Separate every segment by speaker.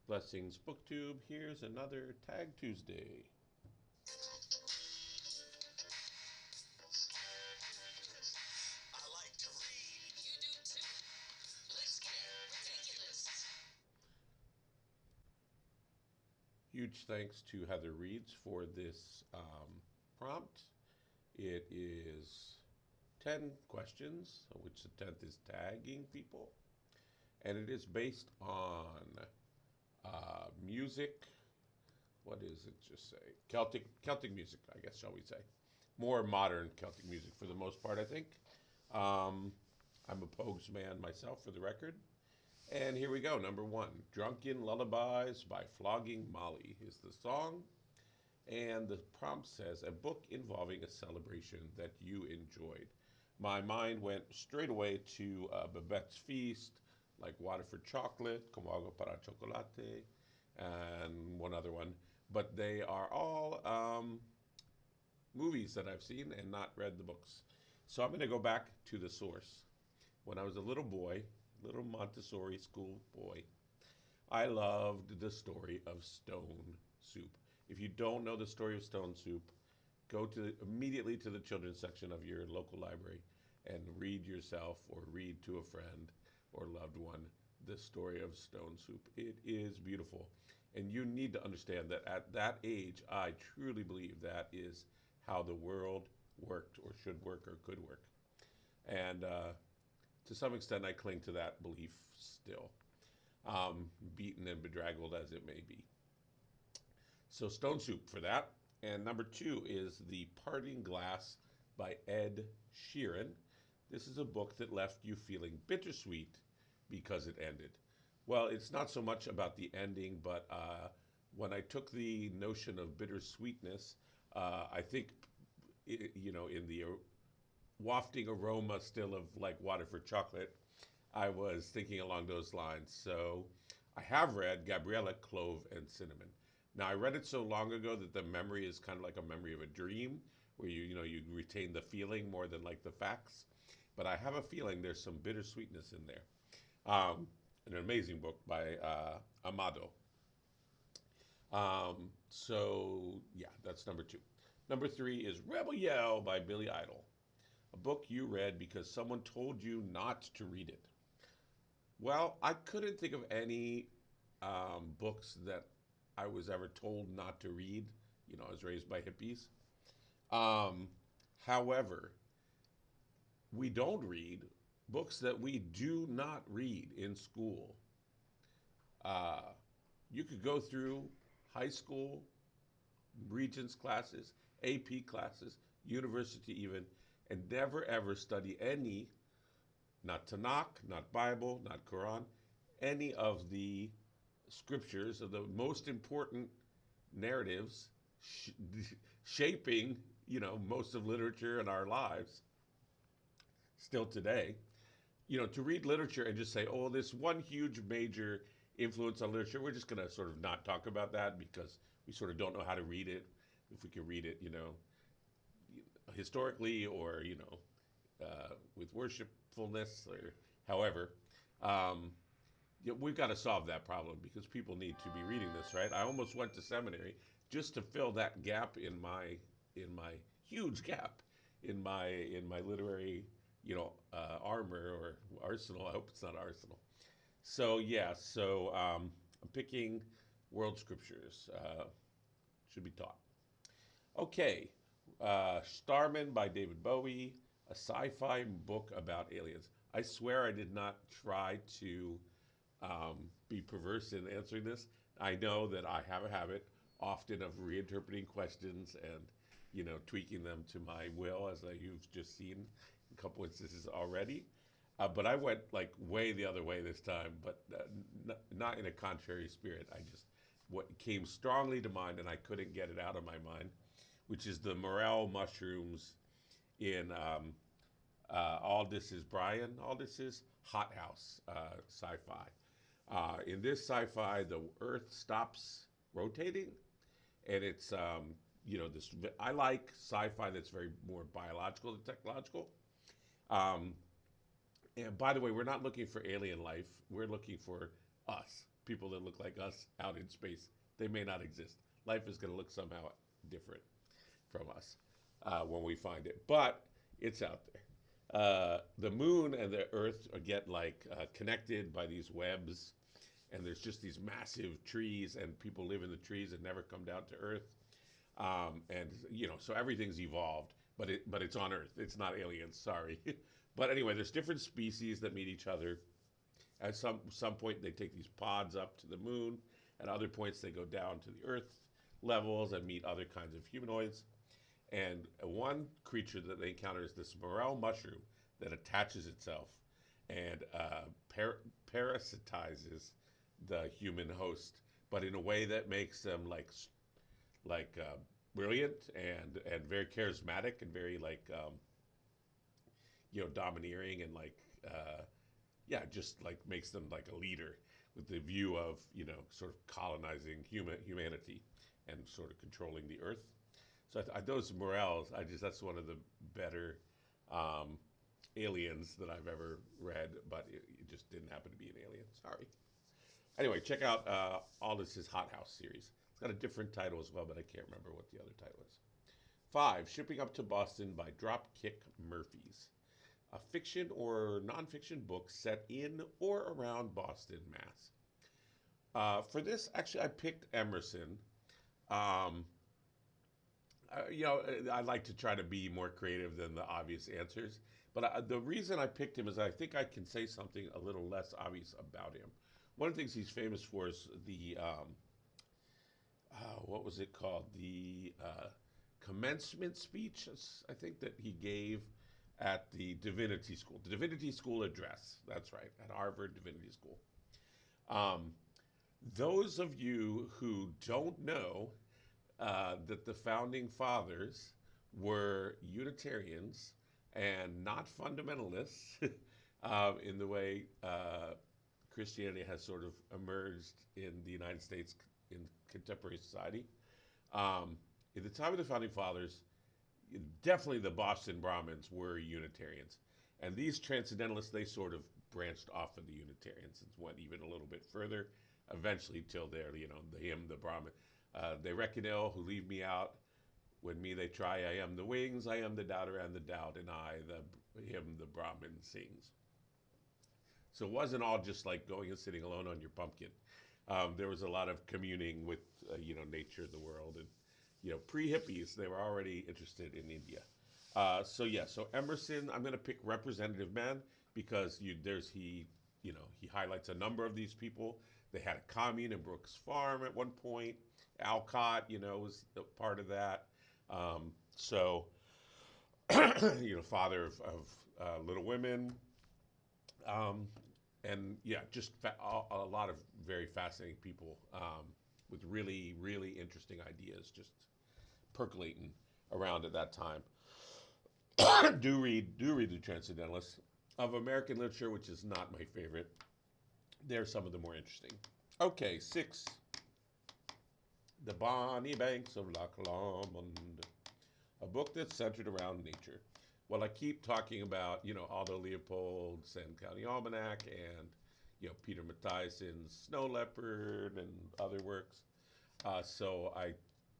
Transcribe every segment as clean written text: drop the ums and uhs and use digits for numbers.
Speaker 1: Blessings Booktube. Here's another Tag Tuesday.
Speaker 2: I like to read. You do too. Let's get ridiculous.
Speaker 1: Huge thanks to Heather Reeds for this prompt. It is 10 questions, of which the 10th is tagging people. And it is based on music. What does it just say? Celtic music, I guess, shall we say. More modern Celtic music for the most part, I think. I'm a Pogues man myself, for the record. And here we go. Number one, Drunken Lullabies by Flogging Molly is the song. And the prompt says, a book involving a celebration that you enjoyed. My mind went straight away to Babette's Feast, like Water for Chocolate, Como Agua para Chocolate, and one other one. But they are all movies that I've seen and not read the books. So I'm going to go back to the source. When I was a little boy, little Montessori school boy, I loved the story of Stone Soup. If you don't know the story of Stone Soup, go immediately to the children's section of your local library and read yourself or read to a friend or loved one the story of Stone Soup. It is beautiful. And you need to understand that at that age, I truly believe that is how the world worked or should work or could work. And to some extent, I cling to that belief still, beaten and bedraggled as it may be. So, Stone Soup for that. And number two is The Parting Glass by Ed Sheeran. This is a book that left you feeling bittersweet because it ended. Well, it's not so much about the ending, but when I took the notion of bittersweetness, I think, in the wafting aroma still of like Water for Chocolate, I was thinking along those lines. So I have read Gabriela, Clove, and Cinammon. Now I read it so long ago that the memory is kind of like a memory of a dream, where you retain the feeling more than like the facts. But I have a feeling there's some bittersweetness in there. An amazing book by Amado. So yeah, that's number two. Number three is Rebel Yell by Billy Idol, a book you read because someone told you not to read it. Well, I couldn't think of any books that I was ever told not to read. I was raised by hippies. Um, However, we don't read books that we do not read in school. Uh, you could go through high school, Regents classes, AP classes, university even, and never ever study any, not Tanakh, not Bible, not Quran, any of the scriptures of the most important narratives sh- shaping, most of literature in our lives still today. To read literature and just say, oh, this one huge major influence on literature, we're just going to sort of not talk about that because we sort of don't know how to read it. If we can read it, historically or, with worshipfulness or however, um, we've got to solve that problem because people need to be reading this, right? I almost went to seminary just to fill that gap in my huge gap in my literary, armor or arsenal. I hope it's not arsenal. So yeah, I'm picking world scriptures. Should be taught. Okay, Starman by David Bowie, a sci-fi book about aliens. I swear I did not try to be perverse in answering this. I know that I have a habit often of reinterpreting questions and tweaking them to my will, as you've just seen a couple instances already. But I went like way the other way this time, but not in a contrary spirit. I just what came strongly to mind, and I couldn't get it out of my mind, which is the morel mushrooms in All This Is Brian. All This Is Hothouse Sci-Fi. In this sci-fi, the Earth stops rotating, and it's this. I like sci-fi that's very more biological than technological. Um, and by the way, we're not looking for alien life. We're looking for us, people that look like us out in space. They may not exist. Life is going to look somehow different from us when we find it, but it's out there. The moon and the Earth get like connected by these webs, and there's just these massive trees, and people live in the trees and never come down to Earth. And so everything's evolved, but it's on Earth. It's not aliens. Sorry, but anyway, there's different species that meet each other. At some point, they take these pods up to the moon. At other points, they go down to the Earth levels and meet other kinds of humanoids. And one creature that they encounter is this morel mushroom that attaches itself and parasitizes the human host, but in a way that makes them like brilliant and very charismatic and very domineering and just like makes them like a leader with the view of sort of colonizing humanity and sort of controlling the earth. So those morels, that's one of the better aliens that I've ever read, but it just didn't happen to be an alien. Sorry. Anyway, check out Aldous' Hot House series. It's got a different title as well, but I can't remember what the other title is. 5, Shipping Up to Boston by Dropkick Murphys. A fiction or nonfiction book set in or around Boston, Mass. For this, actually, I picked Emerson. I like to try to be more creative than the obvious answers. But the reason I picked him is I think I can say something a little less obvious about him. One of the things he's famous for is the, what was it called? The commencement speech, I think, that he gave at the Divinity School. The Divinity School address, that's right, at Harvard Divinity School. Those of you who don't know that the founding fathers were Unitarians and not fundamentalists in the way Christianity has sort of emerged in the United States in contemporary society. At the time of the founding fathers, definitely the Boston Brahmins were Unitarians. And these transcendentalists, they sort of branched off of the Unitarians and went even a little bit further, eventually till they're, the hymn, the Brahmin. They reckon ill who leave me out. When me they try, I am the wings, I am the doubter and the doubt, and I, the hymn, the Brahmin sings. So it wasn't all just like going and sitting alone on your pumpkin. There was a lot of communing with, nature, the world, and, pre-hippies, they were already interested in India. So Emerson, I'm going to pick Representative Man because he highlights a number of these people. They had a commune in Brooks Farm at one point. Alcott, was a part of that. Father of Little Women. Just a lot of very fascinating people with really, really interesting ideas just percolating around at that time. do read the Transcendentalists. Of American literature, which is not my favorite, they're some of the more interesting. Okay, 6. The Bonnie Banks of Lochlomond, a book that's centered around nature. Well, I keep talking about, Aldo Leopold's Sand County Almanac and, Peter Mathiassen's Snow Leopard and other works. So I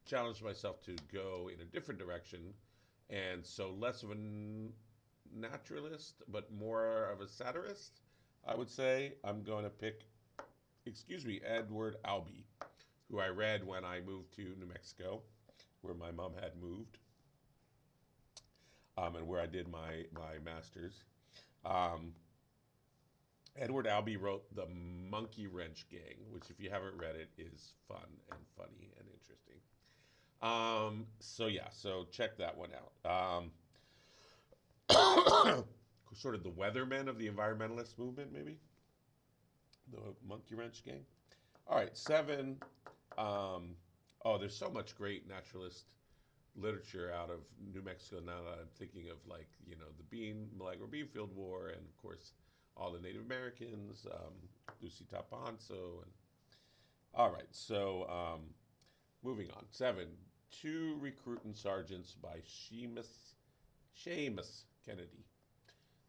Speaker 1: challenged myself to go in a different direction. And so less of a naturalist, but more of a satirist, I would say. I'm going to pick, Edward Albee, who I read when I moved to New Mexico, where my mom had moved, and where I did my master's. Edward Albee wrote The Monkey Wrench Gang, which, if you haven't read it, is fun and funny and interesting. So check that one out. Sort of the weathermen of the environmentalist movement, maybe? The Monkey Wrench Gang. All right, 7. There's so much great naturalist literature out of New Mexico now that I'm thinking of, the Milagro Beanfield War, and of course all the Native Americans, Lucy Tapanso, and all right. So moving on. 7, 2 Recruitin Sergeants by Seamus Kennedy.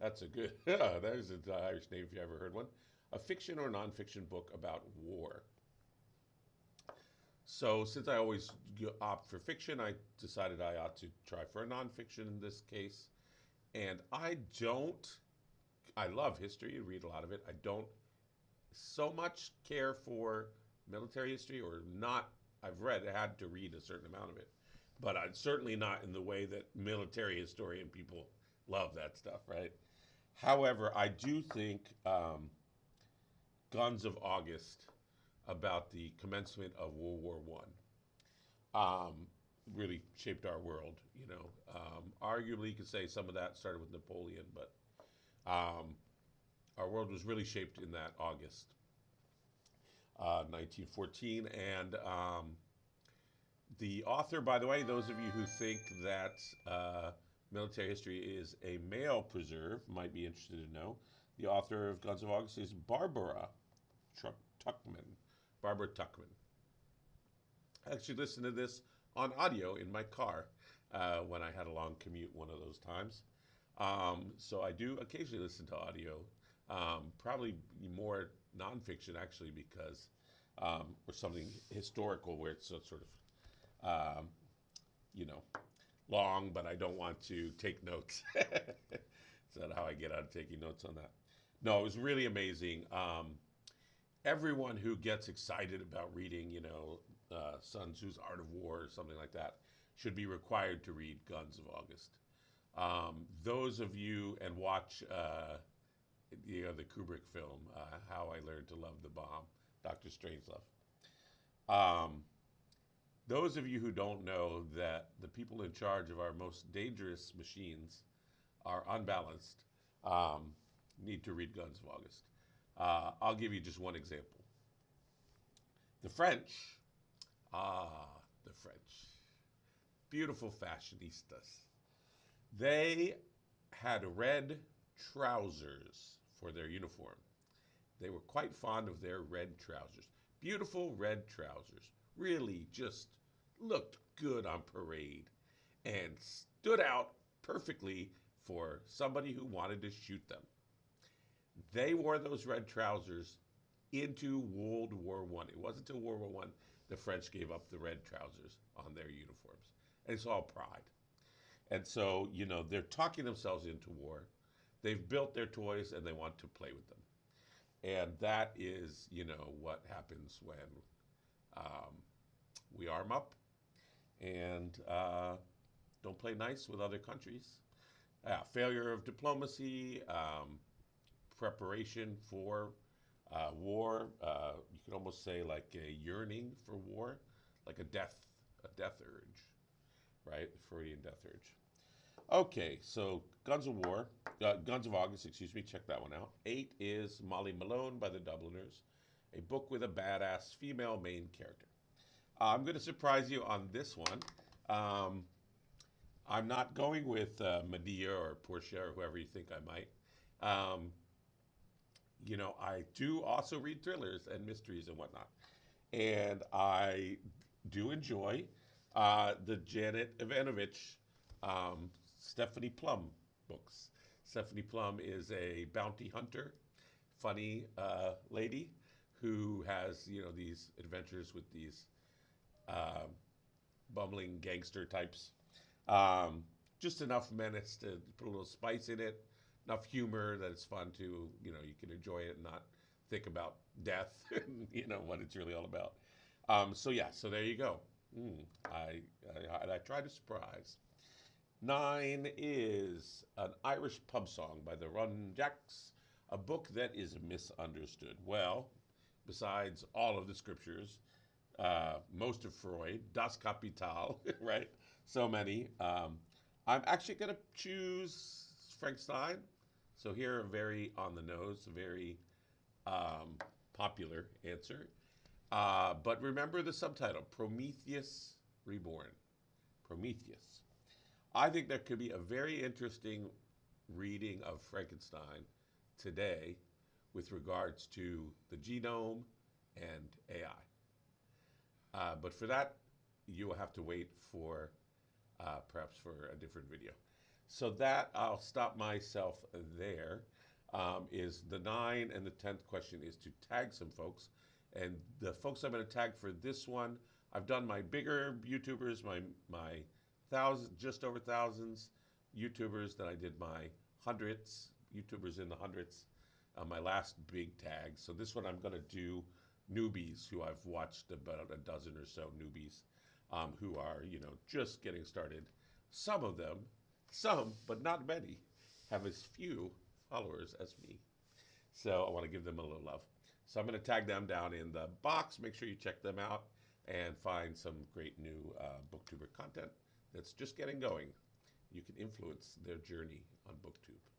Speaker 1: That's a good. There's an Irish name if you ever heard one. a fiction or nonfiction book about war. So since I always opt for fiction, I decided I ought to try for a nonfiction in this case. And I love history, read a lot of it. I don't so much care for military history, or not. Had to read a certain amount of it, but I'm certainly not in the way that military historian people love that stuff, right? However, I do think Guns of August, about the commencement of World War One, really shaped our world. Arguably, you could say some of that started with Napoleon, but our world was really shaped in that August, 1914. And the author, by the way, those of you who think that military history is a male preserve might be interested to know. The author of Guns of August is Tuckman. Barbara Tuckman. I actually listened to this on audio in my car when I had a long commute one of those times. So I do occasionally listen to audio, probably more nonfiction actually, because or something historical where it's sort of, long, but I don't want to take notes. Is that how I get out of taking notes on that? No, it was really amazing. Everyone who gets excited about reading, Sun Tzu's Art of War or something like that, should be required to read Guns of August. Those of you, and watch the Kubrick film, How I Learned to Love the Bomb, Dr. Strangelove. Those of you who don't know that the people in charge of our most dangerous machines are unbalanced, need to read Guns of August. I'll give you just one example. The French, the French, beautiful fashionistas. They had red trousers for their uniform. They were quite fond of their red trousers. Beautiful red trousers. Really just looked good on parade and stood out perfectly for somebody who wanted to shoot them. They wore those red trousers into World War I. It wasn't until World War I the French gave up the red trousers on their uniforms. And it's all pride. And so, they're talking themselves into war. They've built their toys and they want to play with them. And that is, what happens when we arm up and don't play nice with other countries. Failure of diplomacy, preparation for war. You could almost say like a yearning for war, like a death urge, right? The Freudian death urge. Okay, so Guns of August, check that one out. 8 is Molly Malone by the Dubliners, a book with a badass female main character. I'm going to surprise you on this one. I'm not going with Medea or Portia or whoever you think I might. I do also read thrillers and mysteries and whatnot. And I do enjoy the Janet Ivanovich, Stephanie Plum books. Stephanie Plum is a bounty hunter, funny lady who has, these adventures with these bumbling gangster types. Just enough menace to put a little spice in it, enough humor that it's fun to, you can enjoy it and not think about death and, what it's really all about. So there you go. I tried to surprise. 9 is an Irish pub song by the Rumjacks, a book that is misunderstood. Well, besides all of the scriptures, most of Freud, Das Kapital, right? So many. I'm actually going to choose Frankenstein. So here, a very on the nose, very popular answer. But remember the subtitle, Prometheus Reborn. Prometheus. I think that could be a very interesting reading of Frankenstein today with regards to the genome and AI. But for that, you will have to wait for perhaps for a different video. So that, I'll stop myself there. is the 9 and the 10th question is to tag some folks. And the folks I'm going to tag for this one, I've done my bigger YouTubers, my thousands, just over thousands YouTubers. Then I did my hundreds, YouTubers in the hundreds, my last big tag. So this one I'm going to do newbies who I've watched about a dozen or so newbies who are, just getting started. Some of them, but not many, have as few followers as me. So I want to give them a little love. So I'm going to tag them down in the box. Make sure you check them out and find some great new booktuber content that's just getting going. You can influence their journey on BookTube.